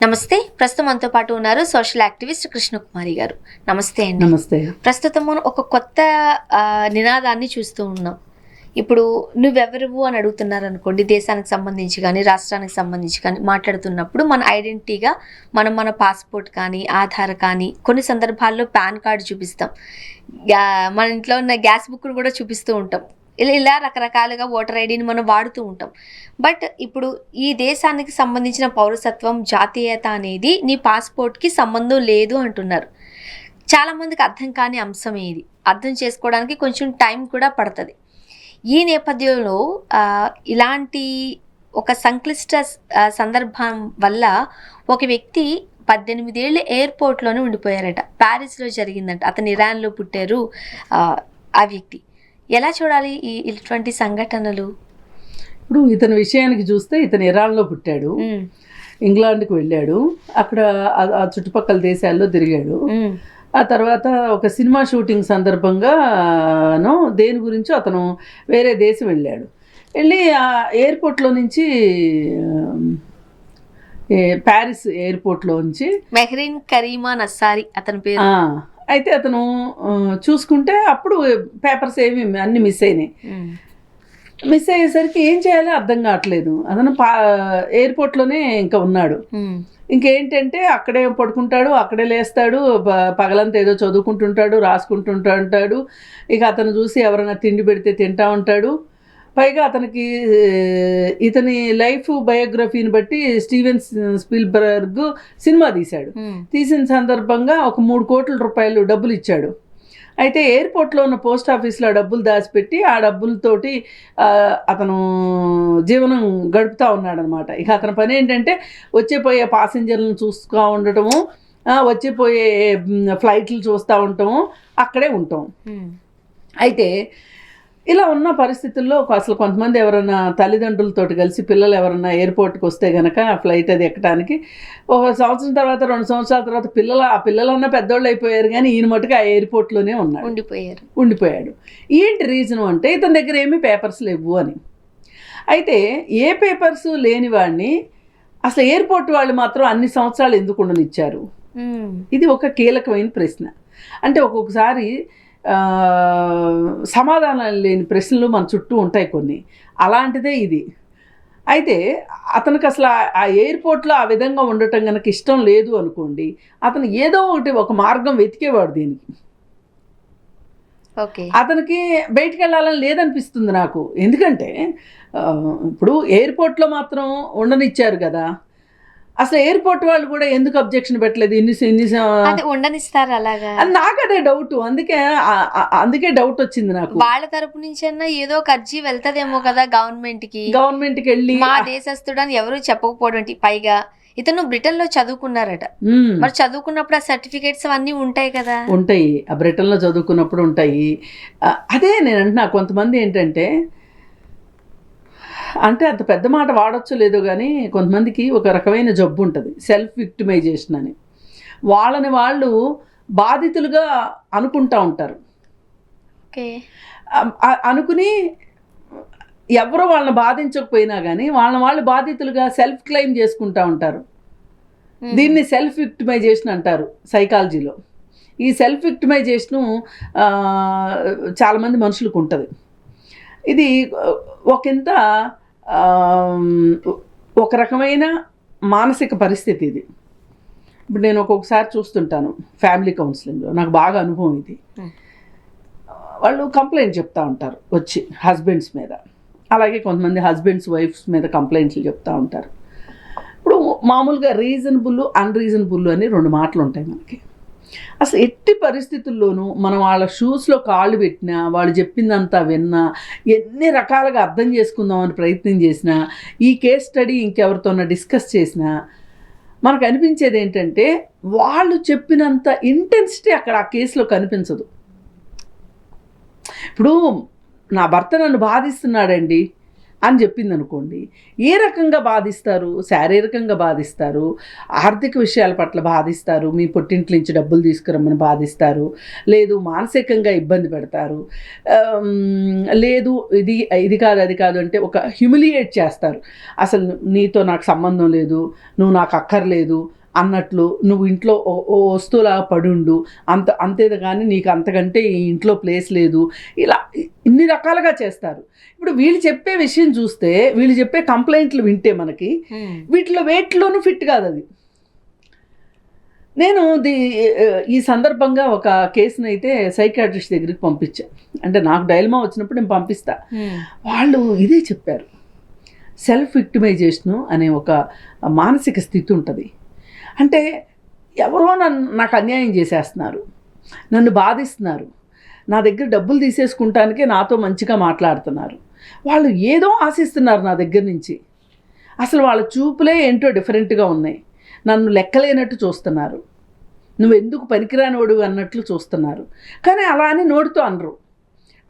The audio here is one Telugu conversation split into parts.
నమస్తే. ప్రస్తుతం మనతో పాటు ఉన్నారు సోషల్ యాక్టివిస్ట్ కృష్ణకుమారి గారు. నమస్తే అండి. నమస్తే. ప్రస్తుతం మనం ఒక కొత్త నినాదాన్ని చూస్తూ ఉన్నాం. ఇప్పుడు నువ్వెవరువు అని అడుగుతున్నారు అనుకోండి, దేశానికి సంబంధించి కానీ రాష్ట్రానికి సంబంధించి కానీ మాట్లాడుతున్నప్పుడు మన ఐడెంటిటీగా మన పాస్పోర్ట్ కానీ ఆధార్ కానీ కొన్ని సందర్భాల్లో పాన్ కార్డు చూపిస్తాం, మన ఇంట్లో ఉన్న గ్యాస్ బుక్ను కూడా చూపిస్తూ ఉంటాం. ఇలా రకరకాలుగా ఓటర్ ఐడిని మనం వాడుతూ ఉంటాం. బట్ ఇప్పుడు ఈ దేశానికి సంబంధించిన పౌరసత్వం, జాతీయత అనేది నీ పాస్పోర్ట్కి సంబంధం లేదు అంటున్నారు. చాలామందికి అర్థం కాని అంశం ఇది. అర్థం చేసుకోవడానికి కొంచెం టైం కూడా పడుతుంది. ఈ నేపథ్యంలో ఇలాంటి ఒక సంక్లిష్ట సందర్భం వల్ల ఒక వ్యక్తి 18 ఏళ్ళు ఎయిర్పోర్ట్లోనే ఉండిపోయారట. ప్యారిస్లో జరిగిందంట. అతను ఇరాన్లో పుట్టారు. ఆ వ్యక్తి ఎలా చూడాలి ఇటువంటి సంఘటనలు? ఇప్పుడు ఇతని విషయానికి చూస్తే ఇతను ఇరాన్లో పుట్టాడు, ఇంగ్లాండ్కి వెళ్ళాడు, అక్కడ ఆ చుట్టుపక్కల దేశాల్లో తిరిగాడు. ఆ తర్వాత ఒక సినిమా షూటింగ్ సందర్భంగానో దేని గురించో అతను వేరే దేశం వెళ్ళాడు. వెళ్ళి ఆ ఎయిర్పోర్ట్లో నుంచి ప్యారిస్ ఎయిర్పోర్ట్లో నుంచి మెహ్రీన్ కరీమా నస్సారి అతని పేరు. అయితే అతను చూసుకుంటే అప్పుడు పేపర్స్ ఏమి అన్నీ మిస్ అయినాయి. మిస్ అయ్యేసరికి ఏం చేయాలో అర్థం కావట్లేదు. అతను ఎయిర్పోర్ట్లోనే ఇంకా ఉన్నాడు. ఇంకేంటంటే అక్కడే పడుకుంటాడు, అక్కడే లేస్తాడు, పగలంతా ఏదో చదువుకుంటుంటాడు, రాసుకుంటుంటాడు. ఇక అతను చూసి ఎవరైనా తిండి పెడితే తింటా ఉంటాడు. పైగా అతనికి ఇతని లైఫ్ బయోగ్రఫీని బట్టి స్టీవెన్ స్పీల్బర్గ్ సినిమా తీశాడు. తీసిన సందర్భంగా ఒక 3 కోట్ల రూపాయలు డబ్బులు ఇచ్చాడు. అయితే ఎయిర్పోర్ట్లో ఉన్న పోస్ట్ ఆఫీస్లో డబ్బులు దాచిపెట్టి ఆ డబ్బులతోటి అతను జీవనం గడుపుతూ ఉన్నాడనమాట. ఇక అతని పని ఏంటంటే వచ్చేపోయే పాసెంజర్లను చూస్తూ ఉండటము, వచ్చేపోయే ఫ్లైట్లు చూస్తూ ఉండటము, అక్కడే ఉంటాం. అయితే ఇలా ఉన్న పరిస్థితుల్లో అసలు కొంతమంది ఎవరైనా తల్లిదండ్రులతో కలిసి పిల్లలు ఎవరైనా ఎయిర్పోర్ట్కి వస్తే కనుక ఫ్లైట్ అది ఎక్కడానికి 1 సంవత్సరం తర్వాత 2 సంవత్సరాల తర్వాత ఆ పిల్లలన్నా పెద్దోళ్ళు అయిపోయారు, కానీ ఈయన మటుకు ఆ ఎయిర్పోర్ట్లోనే ఉండిపోయాడు. ఏంటి రీజను అంటే ఇతని దగ్గర ఏమీ పేపర్స్ లేవు అని. అయితే ఏ పేపర్స్ లేని వాడిని అసలు ఎయిర్పోర్ట్ వాళ్ళు మాత్రం అన్ని సంవత్సరాలు ఎందుకు ఉండనిచ్చారు? ఇది ఒక కీలకమైన ప్రశ్న. అంటే ఒక్కొక్కసారి సమాధానాలు లేని ప్రశ్నలు మన చుట్టూ ఉంటాయి కొన్ని. అలాంటిదే ఇది. అయితే అతనికి అసలు ఆ ఎయిర్పోర్ట్లో ఆ విధంగా ఉండటం కనుక ఇష్టం లేదు అనుకోండి, అతను ఏదో ఒక మార్గం వెతికేవాడు దీనికి. అతనికి బయటికి వెళ్ళాలని లేదనిపిస్తుంది నాకు. ఎందుకంటే ఇప్పుడు ఎయిర్పోర్ట్లో మాత్రం ఉండనిచ్చారు కదా, అసలు ఎయిర్పోర్ట్ వాళ్ళు కూడా ఎందుకు అబ్జెక్షన్ పెట్టలేదు? ఉండనిస్తారు అలాగా? నాకు అదే డౌట్. అందుకే డౌట్ వచ్చింది నాకు. వాళ్ళ తరపు నుంచి అన్నా ఏదో ఒక అర్జీ వెళ్తదేమో కదా గవర్నమెంట్కి వెళ్ళి మా దేశస్తుడని ఎవరు చెప్పకపోవడం. పైగా ఇతను బ్రిటన్ లో చదువుకున్నారట. మరి చదువుకున్నప్పుడు ఆ సర్టిఫికేట్స్ అవన్నీ ఉంటాయి కదా? ఉంటాయి. ఆ బ్రిటన్ లో చదువుకున్నప్పుడు ఉంటాయి. అదే నేను అంటున్నా, కొంతమంది ఏంటంటే అంటే అంత పెద్ద మాట వాడచ్చు లేదో కానీ కొంతమందికి ఒక రకమైన జబ్బు ఉంటుంది, సెల్ఫ్ విక్టిమైజేషన్ అని. వాళ్ళని వాళ్ళు బాధితులుగా అనుకుంటా ఉంటారు. అనుకుని ఎవరో వాళ్ళని బాధించకపోయినా కానీ వాళ్ళు బాధితులుగా సెల్ఫ్ క్లెయిమ్ చేసుకుంటా ఉంటారు. దీన్ని సెల్ఫ్ విక్టిమైజేషన్ అంటారు సైకాలజీలో. ఈ సెల్ఫ్ విక్టిమైజేషను చాలామంది మనుషులకు ఉంటుంది. ఇది ఒకంత ఒక రకమైన మానసిక పరిస్థితి ఇది. ఇప్పుడు నేను ఒక్కొక్కసారి చూస్తుంటాను ఫ్యామిలీ కౌన్సిలింగ్లో, నాకు బాగా అనుభవం ఇది. వాళ్ళు కంప్లైంట్ చెప్తూ ఉంటారు వచ్చి హస్బెండ్స్ మీద, అలాగే కొంతమంది హస్బెండ్స్ వైఫ్స్ మీద కంప్లైంట్లు చెప్తూ ఉంటారు. ఇప్పుడు మామూలుగా రీజనబుల్, అన్రీజనబుల్ అని 2 మాటలు ఉంటాయి మనకి. అసలు ఎట్టి పరిస్థితుల్లోనూ మనం వాళ్ళ షూస్లో కాళ్ళు పెట్టినా, వాళ్ళు చెప్పిందంతా విన్నా, ఎన్ని రకాలుగా అర్థం చేసుకుందామని ప్రయత్నం చేసినా, ఈ కేస్ స్టడీ ఇంకెవరితోన్నా డిస్కస్ చేసినా మనకు అనిపించేది ఏంటంటే వాళ్ళు చెప్పినంత ఇంటెన్సిటీ అక్కడ ఆ కేసులో కనిపించదు. ఇప్పుడు నా భర్త నన్ను బాధిస్తున్నాడండి, అని చెప్పింది అనుకోండి, ఏ రకంగా బాధిస్తారు? శారీరకంగా బాధిస్తారు, ఆర్థిక విషయాల పట్ల బాధిస్తారు, మీ పుట్టింటి నుంచి డబ్బులు తీసుకురమ్మని బాధిస్తారు, లేదు మానసికంగా ఇబ్బంది పెడతారు, లేదు ఇది ఇది కాదు అది కాదు అంటే ఒక హ్యూమిలియేట్ చేస్తారు. అసలు నీతో నాకు సంబంధం లేదు, నువ్వు నాకు అక్కర్లేదు అన్నట్లు, నువ్వు ఇంట్లో ఓ వస్తువులాగా పడుండు, అంతేది కానీ నీకు అంతకంటే ఈ ఇంట్లో ప్లేస్ లేదు, ఇలా ఇన్ని రకాలుగా చేస్తారు. ఇప్పుడు వీళ్ళు చెప్పే విషయం చూస్తే, వీళ్ళు చెప్పే కంప్లైంట్లు వింటే మనకి వీటిలో వేటిలోనూ ఫిట్ కాదు అది. నేను ఈ సందర్భంగా ఒక కేసును అయితే సైకాట్రిస్ట్ దగ్గరికి పంపించాను. అంటే నాకు డైలమా వచ్చినప్పుడు నేను పంపిస్తా. వాళ్ళు ఇదే చెప్పారు, సెల్ఫ్ విక్టిమైజేషను అనే ఒక మానసిక స్థితి ఉంటుంది. అంటే ఎవరో నాకు అన్యాయం చేసేస్తున్నారు, నన్ను బాధిస్తున్నారు, నా దగ్గర డబ్బులు తీసేసుకుంటానికే నాతో మంచిగా మాట్లాడుతున్నారు, వాళ్ళు ఏదో ఆశిస్తున్నారు నా దగ్గర నుంచి, అసలు వాళ్ళ చూపులే ఏంటో డిఫరెంట్గా ఉన్నాయి, నన్ను లెక్కలేనట్టు చూస్తున్నారు, నువ్వు ఎందుకు పనికిరానివాడు అన్నట్లు చూస్తున్నారు. కానీ అలా అని నోటితో అనరు,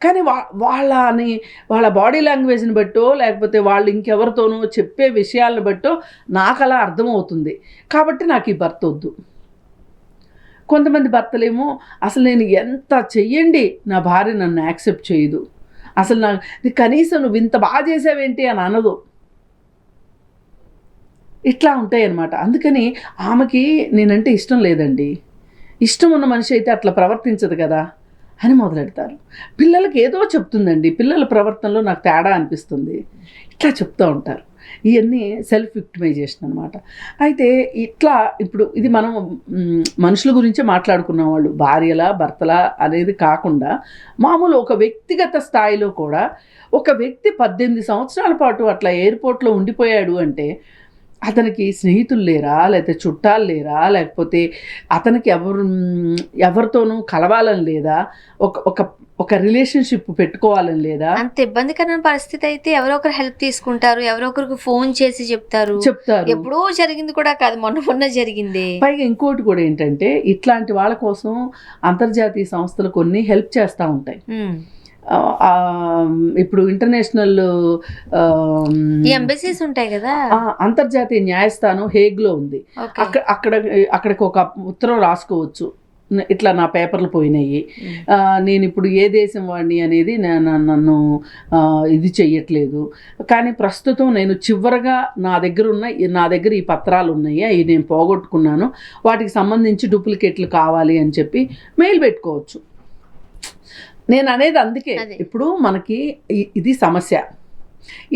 కానీ వాళ్ళ బాడీ లాంగ్వేజ్ని బట్టో లేకపోతే వాళ్ళు ఇంకెవరితోనో చెప్పే విషయాలను బట్టో నాకు అలా అర్థమవుతుంది. కాబట్టి నాకు ఈ భర్త వద్దు. కొంతమంది భర్తలేమో అసలు నేను ఎంత చెయ్యండి నా భార్య నన్ను యాక్సెప్ట్ చేయదు, అసలు కనీసం నువ్వు ఇంత బాగా చేసావేంటి అని అనదు. ఇట్లా ఉంటాయి అన్నమాట. అందుకని ఆమెకి నేనంటే ఇష్టం లేదండి, ఇష్టం ఉన్న మనిషి అయితే అట్లా ప్రవర్తించదు కదా అని మొదలెడతారు. పిల్లలకి ఏదో చెప్తుందండి, పిల్లల ప్రవర్తనలో నాకు తేడా అనిపిస్తుంది, ఇట్లా చెప్తూ ఉంటారు. ఇవన్నీ సెల్ఫ్ విక్టిమైజేషన్ అనమాట. అయితే ఇట్లా ఇప్పుడు ఇది మనం మనుషుల గురించే మాట్లాడుకున్న వాళ్ళు, భార్యలా భర్తలా అనేది కాకుండా మామూలు ఒక వ్యక్తిగత స్థాయిలో కూడా ఒక వ్యక్తి 18 సంవత్సరాల పాటు అట్లా ఎయిర్పోర్ట్లో ఉండిపోయాడు అంటే అతనికి స్నేహితులు లేరా, లేకపోతే చుట్టాలు లేరా, లేకపోతే అతనికి ఎవరితోనూ కలవాలని లేదా, ఒక రిలేషన్షిప్ పెట్టుకోవాలని లేదా? అంత ఇబ్బందికరమైన పరిస్థితి అయితే ఎవరో ఒకరు హెల్ప్ తీసుకుంటారు, ఎవరో ఒకరికి ఫోన్ చేసి చెప్తారు. ఎప్పుడో జరిగింది కూడా కాదు, మొన్న జరిగింది. పైగా ఇంకోటి కూడా ఏంటంటే, ఇట్లాంటి వాళ్ళ కోసం అంతర్జాతీయ సంస్థలు కొన్ని హెల్ప్ చేస్తూ ఉంటాయి. ఇప్పుడు ఇంటర్నేషనల్ ఎంబసీస్ ఉంటాయి కదా, అంతర్జాతీయ న్యాయస్థానం హేగ్లో ఉంది. అక్కడికి ఒక ఉత్తరం రాసుకోవచ్చు, ఇట్లా నా పేపర్లు పోయినాయి, నేను ఇప్పుడు ఏ దేశం వాడిని అనేది నన్ను ఇది చెయ్యట్లేదు, కానీ ప్రస్తుతం నేను చివరగా నా దగ్గర ఈ పత్రాలు ఉన్నాయి, అవి నేను పోగొట్టుకున్నాను, వాటికి సంబంధించి డూప్లికేట్లు కావాలి అని చెప్పి మెయిల్ పెట్టుకోవచ్చు. నేను అనేది అందుకే ఇప్పుడు మనకి ఇది సమస్య,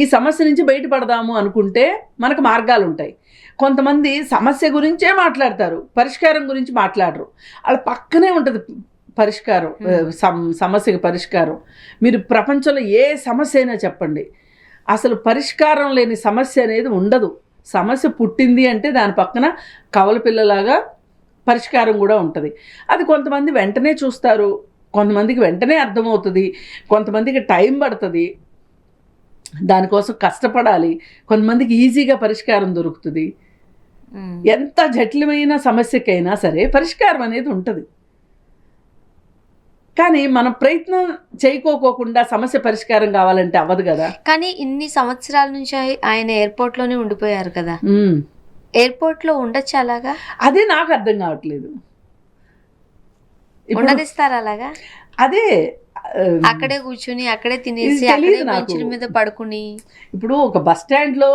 ఈ సమస్య నుంచి బయటపడదాము అనుకుంటే మనకు మార్గాలు ఉంటాయి. కొంతమంది సమస్య గురించే మాట్లాడతారు, పరిష్కారం గురించి మాట్లాడరు. వాళ్ళ పక్కనే ఉంటుంది పరిష్కారం, సమస్యకి పరిష్కారం. మీరు ప్రపంచంలో ఏ సమస్య అయినా చెప్పండి, అసలు పరిష్కారం లేని సమస్య అనేది ఉండదు. సమస్య పుట్టింది అంటే దాని పక్కన కవల పిల్లలాగా పరిష్కారం కూడా ఉంటుంది. అది కొంతమంది వెంటనే చూస్తారు, కొంతమందికి వెంటనే అర్థమవుతుంది, కొంతమందికి టైం పడుతుంది, దానికోసం కష్టపడాలి, కొంతమందికి ఈజీగా పరిష్కారం దొరుకుతుంది. ఎంత జటిలమైన సమస్యకైనా సరే పరిష్కారం అనేది ఉంటుంది. కానీ మనం ప్రయత్నం చేయకోకుండా సమస్య పరిష్కారం కావాలంటే అవ్వదు కదా. కానీ ఇన్ని సంవత్సరాల నుంచి ఆయన ఎయిర్పోర్ట్లోనే ఉండిపోయారు కదా, ఎయిర్పోర్ట్లో ఉండొచ్చు అలాగా? అదే నాకు అర్థం కావట్లేదు. ఉండనిస్తారు అలాగా? అదే అక్కడే కూర్చుని అక్కడే తినేసి అక్కడే బెంచ్ల మీద పడుకుని. ఇప్పుడు ఒక బస్ స్టాండ్లో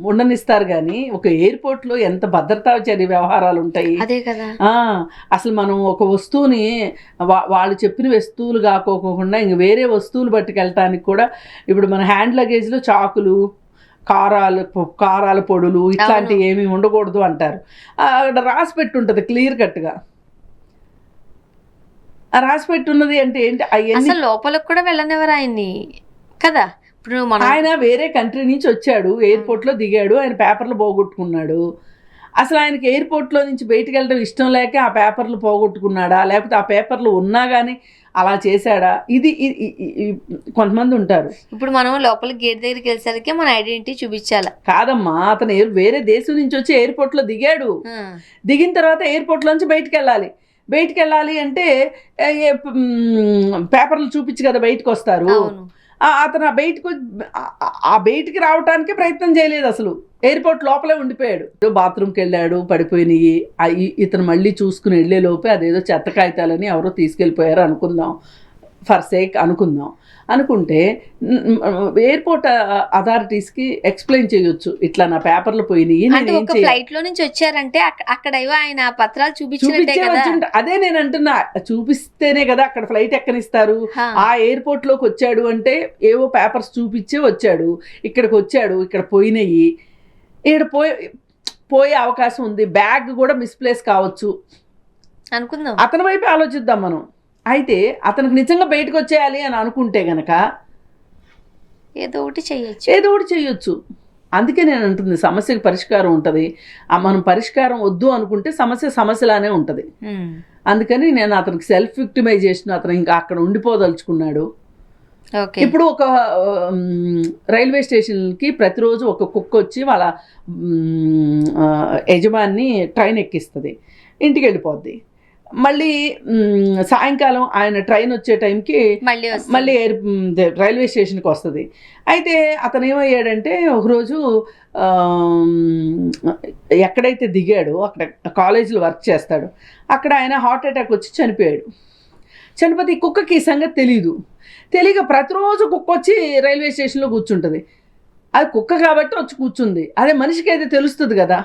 ఉండనిస్తారు కానీ ఒక ఎయిర్పోర్ట్లో ఎంత భద్రతా చర్య వ్యవహారాలు ఉంటాయి. అదే కదా. అసలు మనం ఒక వస్తువుని వాళ్ళు చెప్పిన వస్తువులు కాకోకుండా ఇంక వేరే వస్తువులు పట్టుకెళ్ళటానికి కూడా ఇప్పుడు మన హ్యాండ్ లగేజ్లో చాకులు, కారాల పొడులు ఇట్లాంటివి ఏమీ ఉండకూడదు అంటారు. అక్కడ రాసి పెట్టి ఉంటుంది క్లియర్ కట్గా. రాసి పెట్టున్నది అంటే ఏంటి, అసలు లోపలికి కూడా వెళ్ళనివ్వరు ఆయన్ని కదా. ఇప్పుడు ఆయన వేరే కంట్రీ నుంచి వచ్చాడు, ఎయిర్పోర్ట్లో దిగాడు, ఆయన పేపర్లు పోగొట్టుకున్నాడు. అసలు ఆయనకి ఎయిర్పోర్ట్లో నుంచి బయటికి వెళ్ళడం ఇష్టం లేక ఆ పేపర్లు పోగొట్టుకున్నాడా, లేకపోతే ఆ పేపర్లు ఉన్నా కానీ అలా చేశాడా? ఇది కొంతమంది ఉంటారు. ఇప్పుడు మనం లోపలికి గేట్ దగ్గరికి వెళ్ళేసరికి మన ఐడెంటిటీ చూపించాలి కాదమ్మా, అతను వేరే దేశం నుంచి వచ్చి ఎయిర్పోర్ట్లో దిగాడు, దిగిన తర్వాత ఎయిర్పోర్ట్లో నుంచి బయటికి వెళ్ళాలి అంటే పేపర్లు చూపించి కదా బయటకు వస్తారు. అతను ఆ బయటికి రావటానికే ప్రయత్నం చేయలేదు అసలు. ఎయిర్పోర్ట్ లోపలే ఉండిపోయాడు. బాత్రూమ్కి వెళ్ళాడు, పడిపోయినాయి. ఇతను మళ్ళీ చూసుకుని వెళ్ళే లోపే అదేదో చెత్త కాగితాలని ఎవరో తీసుకెళ్ళిపోయారు అనుకుందాం, ఫర్ సేక్ అనుకుందాం. అనుకుంటే ఎయిర్పోర్ట్ అథారిటీస్కి ఎక్స్ప్లెయిన్ చేయొచ్చు, ఇట్లా నా పేపర్లు పోయినాయి. ఫ్లైట్ లో నుంచి వచ్చారంటే అక్కడ ఆయన పత్రాలు చూపించినట్టే కదా. అదే నేను అంటున్నా, చూపిస్తేనే కదా అక్కడ ఫ్లైట్ ఎక్కనిస్తారు. ఆ ఎయిర్పోర్ట్ లోకి వచ్చాడు అంటే ఏవో పేపర్స్ చూపించే వచ్చాడు. ఇక్కడికి వచ్చాడు, ఇక్కడ పోయినాయి, ఇక్కడ పోయే అవకాశం ఉంది. బ్యాగ్ కూడా మిస్ప్లేస్ కావచ్చు అనుకుందాం. అతని వైపు ఆలోచిద్దాం మనం. అయితే అతనికి నిజంగా బయటకు వచ్చేయాలి అని అనుకుంటే గనక ఏదో ఒకటి చేయొచ్చు. అందుకే నేను అంటుంది, సమస్యకి పరిష్కారం ఉంటుంది. మనం పరిష్కారం వద్దు అనుకుంటే సమస్యలానే ఉంటుంది. అందుకని నేను అతనికి సెల్ఫ్ విక్టిమైజేషన్, అతను ఇంకా అక్కడ ఉండిపోదలుచుకున్నాడు. ఇప్పుడు ఒక రైల్వే స్టేషన్కి ప్రతిరోజు ఒక కుక్క వచ్చి వాళ్ళ యజమాన్ని ట్రైన్ ఎక్కిస్తుంది, ఇంటికి వెళ్ళిపోద్ది. మళ్ళీ సాయంకాలం ఆయన ట్రైన్ వచ్చే టైంకి మళ్ళీ రైల్వే స్టేషన్కి వస్తుంది. అయితే అతను ఏమయ్యాడంటే ఒకరోజు ఎక్కడైతే దిగాడో అక్కడ కాలేజీలో వర్క్ చేస్తాడు, అక్కడ ఆయన హార్ట్ అటాక్ వచ్చి చనిపోయాడు. చనిపోతే ఈ కుక్కకి ఈ సంగతి తెలియక ప్రతిరోజు కుక్క వచ్చి రైల్వే స్టేషన్లో కూర్చుంటుంది. అది కుక్క కాబట్టి వచ్చి కూర్చుంది, అదే మనిషికి అయితే తెలుస్తుంది కదా.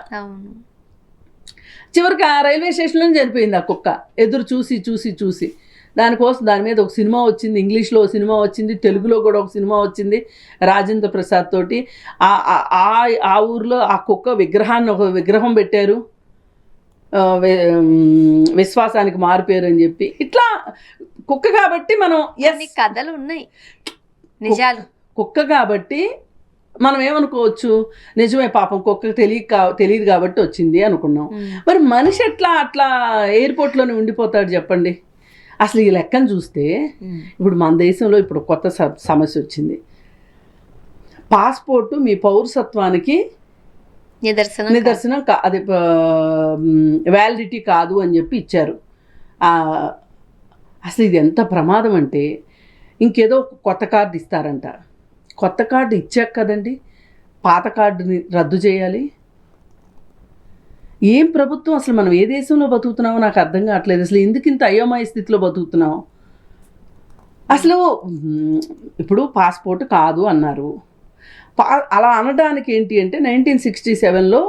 చివరికి ఆ రైల్వే స్టేషన్లో చనిపోయింది ఆ కుక్క. ఎదురు చూసి దానికోసం దాని మీద ఒక సినిమా వచ్చింది, ఇంగ్లీష్లో ఒక సినిమా వచ్చింది, తెలుగులో కూడా ఒక సినిమా వచ్చింది రాజేంద్ర ప్రసాద్ తోటి. ఆ ఊర్లో ఆ కుక్క ఒక విగ్రహం పెట్టారు, విశ్వాసానికి మారిపోయారు అని చెప్పి. ఇట్లా కుక్క కాబట్టి మనం కథలు ఉన్నాయి, నిజాలు. కుక్క కాబట్టి మనం ఏమనుకోవచ్చు, నిజమే పాపం కుక్కకు తెలియదు కాబట్టి వచ్చింది అనుకున్నాం. మరి మనిషి అట్లా ఎయిర్పోర్ట్లోనే ఉండిపోతాడు చెప్పండి. అసలు ఈ లెక్కను చూస్తే ఇప్పుడు మన దేశంలో ఇప్పుడు కొత్త సమస్య వచ్చింది. పాస్పోర్టు మీ పౌరసత్వానికి నిదర్శనం అది వ్యాలిడిటీ కాదు అని చెప్పి ఇచ్చారు. అసలు ఇది ఎంత ప్రమాదం అంటే, ఇంకేదో కొత్త కార్డు ఇస్తారంట. కొత్త కార్డు ఇచ్చాక కదండి పాత కార్డుని రద్దు చేయాలి. ఏం ప్రభుత్వం, అసలు మనం ఏ దేశంలో బతుకుతున్నామో నాకు అర్థం కావట్లేదు. అసలు ఎందుకు ఇంత అయోమయ స్థితిలో బతుకుతున్నాం? అసలు ఇప్పుడు పాస్పోర్ట్ కాదు అన్నారు. అలా అనడానికి ఏంటి అంటే 1967లో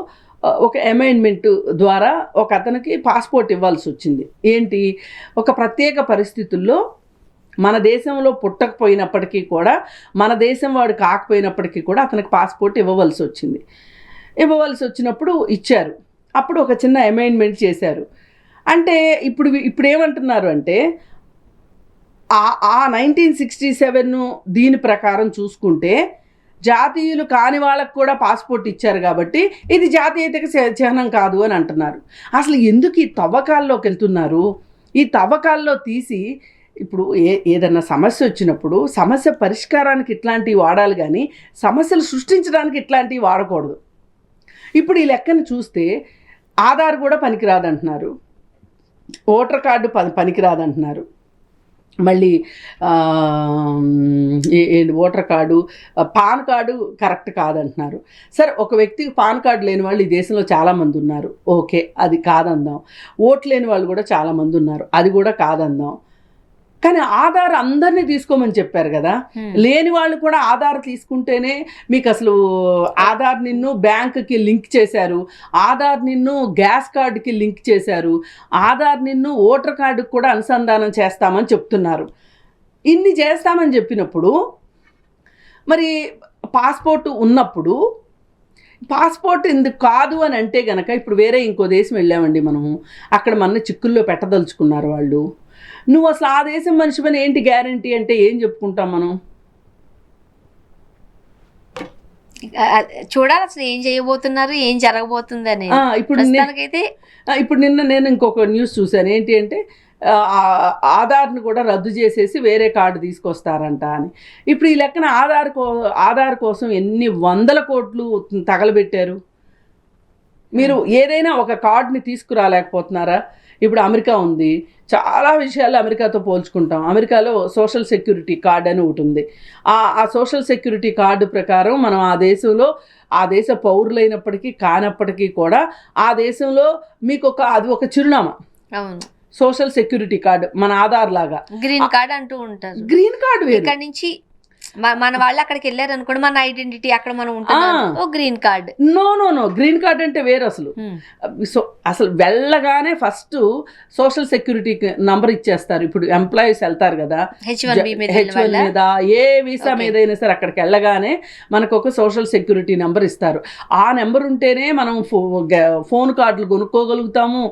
ఒక అమెండ్మెంట్ ద్వారా ఒక అతనికి పాస్పోర్ట్ ఇవ్వాల్సి వచ్చింది. ఏంటి, ఒక ప్రత్యేక పరిస్థితుల్లో మన దేశంలో పుట్టకపోయినప్పటికీ కూడా, మన దేశం వాడు కాకపోయినప్పటికీ కూడా అతనికి పాస్పోర్ట్ ఇవ్వవలసి వచ్చింది. ఇవ్వవలసి వచ్చినప్పుడు ఇచ్చారు. అప్పుడు ఒక చిన్న అమెండ్మెంట్ చేశారు. అంటే ఇప్పుడు ఏమంటున్నారు అంటే, ఆ 1967 దీని ప్రకారం చూసుకుంటే జాతీయులు కాని వాళ్ళకు కూడా పాస్పోర్ట్ ఇచ్చారు కాబట్టి ఇది జాతీయతకి చిహ్నం కాదు అని అంటున్నారు. అసలు ఎందుకు ఈ తవ్వకాల్లోకి వెళ్తున్నారు? ఈ తవ్వకాల్లో తీసి ఇప్పుడు ఏదన్నా సమస్య వచ్చినప్పుడు సమస్య పరిష్కారానికి ఇట్లాంటివి వాడాలి, కానీ సమస్యలు సృష్టించడానికి ఇట్లాంటివి వాడకూడదు. ఇప్పుడు ఈ లెక్కను చూస్తే ఆధార్ కూడా పనికిరాదంటున్నారు, ఓటర్ కార్డు పనికిరాదంటున్నారు, మళ్ళీ voter card, PAN card correct కాదంటున్నారు. సరే, ఒక వ్యక్తికి పాన్ కార్డు లేని వాళ్ళు ఈ దేశంలో చాలామంది ఉన్నారు, ఓకే, అది కాదందాం. ఓట్లు లేని వాళ్ళు కూడా చాలామంది ఉన్నారు, అది కూడా కాదందాం. కానీ ఆధార్ అందరినీ తీసుకోమని చెప్పారు కదా. లేని వాళ్ళు కూడా ఆధార్ తీసుకుంటేనే మీకు అసలు ఆధార్ నిన్ను బ్యాంకుకి లింక్ చేశారు, ఆధార్ నిన్ను గ్యాస్ కార్డుకి లింక్ చేశారు, ఆధార్ నిన్ను ఓటర్ కార్డుకి కూడా అనుసంధానం చేస్తామని చెప్తున్నారు. ఇన్ని చేస్తామని చెప్పినప్పుడు మరి పాస్పోర్ట్ ఉన్నప్పుడు పాస్పోర్ట్ ఎందుకు కాదు అని అంటే గనక, ఇప్పుడు వేరే ఇంకో దేశం వెళ్ళామండి మనము, అక్కడ మన చిక్కుల్లో పెట్టదలుచుకున్నారు వాళ్ళు. నువ్వు అసలు ఆ దేశం మనిషి పని ఏంటి గ్యారంటీ అంటే ఏం చెప్పుకుంటాం మనం? చూడాలి అసలు ఏం చేయబోతున్నారు, ఏం జరగబోతుంది అని. ఇప్పుడు నిన్న నేను ఇంకొక న్యూస్ చూశాను. ఏంటి అంటే ఆధార్ని కూడా రద్దు చేసేసి వేరే కార్డు తీసుకొస్తారంట అని. ఇప్పుడు ఈ లెక్కన ఆధార్ కోసం ఎన్ని వందల కోట్లు తగలబెట్టారు. మీరు ఏదైనా ఒక కార్డుని తీసుకురాలేకపోతున్నారా? ఇప్పుడు అమెరికా ఉంది, చాలా విషయాలు అమెరికాతో పోల్చుకుంటాం. అమెరికాలో సోషల్ సెక్యూరిటీ కార్డ్ అని ఒకటి ఉంది. ఆ సోషల్ సెక్యూరిటీ కార్డు ప్రకారం మనం ఆ దేశంలో ఆ దేశ పౌరులైనప్పటికీ కానప్పటికీ కూడా ఆ దేశంలో మీకు అది ఒక చిరునామా. అవును, సోషల్ సెక్యూరిటీ కార్డు మన ఆధార్ లాగా. గ్రీన్ కార్డ్ అంటూ ఉంటారు. గ్రీన్ కార్డు వేరు. ఇక్కడ నుంచి మన వాళ్ళు అక్కడికి వెళ్ళారు అనుకోండి, మన ఐడెంటిటీ అక్కడ మనం ఉంటున్నాం, ఓ green card. No green card అంటే వేరు అసలు. సో అసలు వెళ్ళగానే ఫస్ట్ సోషల్ సెక్యూరిటీ నంబర్ ఇచ్చేస్తారు. ఇప్పుడు ఎంప్లాయీస్ వెళ్తారు కదా H1B మీద, ఏ వీసా మీదైనా సరే అక్కడికి వెళ్ళగానే మనకు ఒక సోషల్ సెక్యూరిటీ నెంబర్ ఇస్తారు. ఆ నెంబర్ ఉంటేనే మనం ఫోన్ కార్డులు కొనుక్కోగలుగుతాము.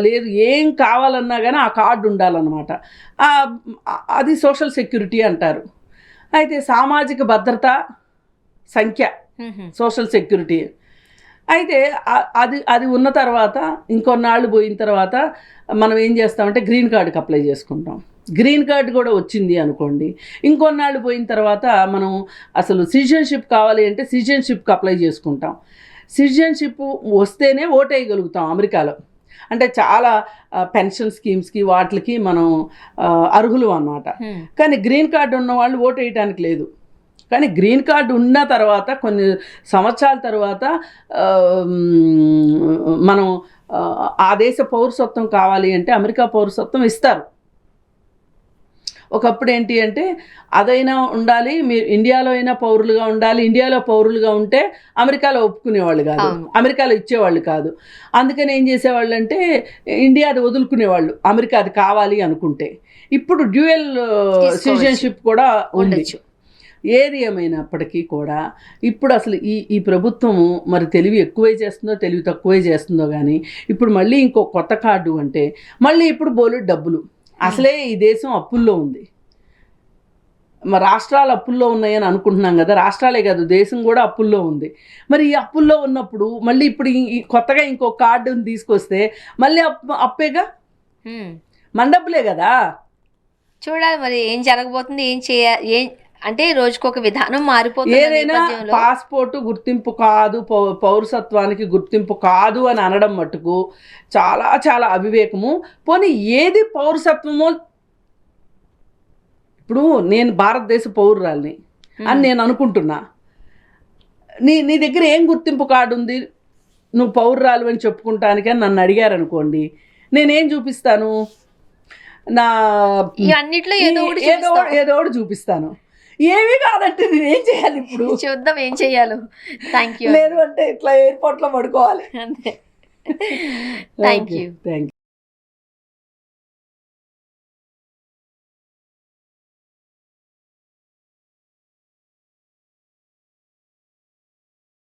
లేదు ఏం కావాలన్నా కానీ ఆ కార్డు ఉండాలన్నమాట. అది సోషల్ సెక్యూరిటీ అంటారు. అయితే సామాజిక భద్రత సంఖ్య సోషల్ సెక్యూరిటీ. అయితే అది ఉన్న తర్వాత ఇంకొన్నాళ్ళు పోయిన తర్వాత మనం ఏం చేస్తామంటే గ్రీన్ కార్డుకి అప్లై చేసుకుంటాం. గ్రీన్ కార్డు కూడా వచ్చింది అనుకోండి, ఇంకొన్నాళ్ళు పోయిన తర్వాత మనం అసలు సిటిజన్షిప్ కావాలి అంటే సిటిజన్షిప్కి అప్లై చేసుకుంటాం. సిటిజన్షిప్ వస్తేనే ఓటు వేయగలుగుతాం అమెరికాలో. అంటే చాలా పెన్షన్ స్కీమ్స్కి వాటికి మనం అర్హులు అన్నమాట. కానీ గ్రీన్ కార్డు ఉన్న వాళ్ళు ఓటు వేయడానికి లేదు. కానీ గ్రీన్ కార్డు ఉన్న తర్వాత కొన్ని సంవత్సరాల తర్వాత మనం ఆ దేశ పౌరసత్వం కావాలి అంటే అమెరికా పౌరసత్వం ఇస్తారు. ఒకప్పుడు ఏంటి అంటే అదైనా ఉండాలి, మీరు ఇండియాలో అయినా పౌరులుగా ఉండాలి, ఇండియాలో పౌరులుగా ఉంటే అమెరికాలో ఒప్పుకునేవాళ్ళు కాదు, అమెరికాలో ఇచ్చేవాళ్ళు కాదు. అందుకని ఏం చేసేవాళ్ళు అంటే ఇండియాది వదులుకునేవాళ్ళు అమెరికా అది కావాలి అనుకుంటే. ఇప్పుడు డ్యూయల్ సిటిజన్షిప్ కూడా ఉండొచ్చు. ఏది ఏమైనప్పటికీ కూడా ఇప్పుడు అసలు ఈ ప్రభుత్వము మరి తెలివి ఎక్కువే చేస్తుందో తెలివి తక్కువే చేస్తుందో కానీ ఇప్పుడు మళ్ళీ ఇంకో కొత్త కార్డు అంటే మళ్ళీ ఇప్పుడు బోలెడు డబ్బులు. అసలే ఈ దేశం అప్పుల్లో ఉంది. మరి రాష్ట్రాలు అప్పుల్లో ఉన్నాయని అనుకుంటున్నాం కదా, రాష్ట్రాలే కాదు దేశం కూడా అప్పుల్లో ఉంది. మరి ఈ అప్పుల్లో ఉన్నప్పుడు మళ్ళీ ఇప్పుడు కొత్తగా ఇంకో కార్డుని తీసుకొస్తే మళ్ళీ అప్పేగా, మన డబ్బులే కదా. చూడాలి మరి ఏం జరగబోతుంది, ఏం అంటే రోజుకొక విధానం మారిపోతుంది. ఏదైనా పాస్పోర్ట్ గుర్తింపు కాదు, పౌరసత్వానికి గుర్తింపు కాదు అని అనడం మటుకు చాలా చాలా అవివేకము. పోనీ ఏది పౌరసత్వమో, ఇప్పుడు నేను భారతదేశ పౌరురాల్ని అని నేను అనుకుంటున్నా, నీ దగ్గర ఏం గుర్తింపు కార్డు ఉంది నువ్వు పౌరురాలు అని చెప్పుకుంటానికి అని నన్ను అడిగారు అనుకోండి, నేనేం చూపిస్తాను? నా అన్నిట్లో ఏదో ఒకటి చూపిస్తాను. ఏమీ కాదంటే నేనేం చేయాలి? ఇప్పుడు చూద్దాం ఏం చెయ్యాలో. Thank you. లేదు అంటే ఇట్లా ఎయిర్పోర్ట్లో పడుకోవాలి. Thank you.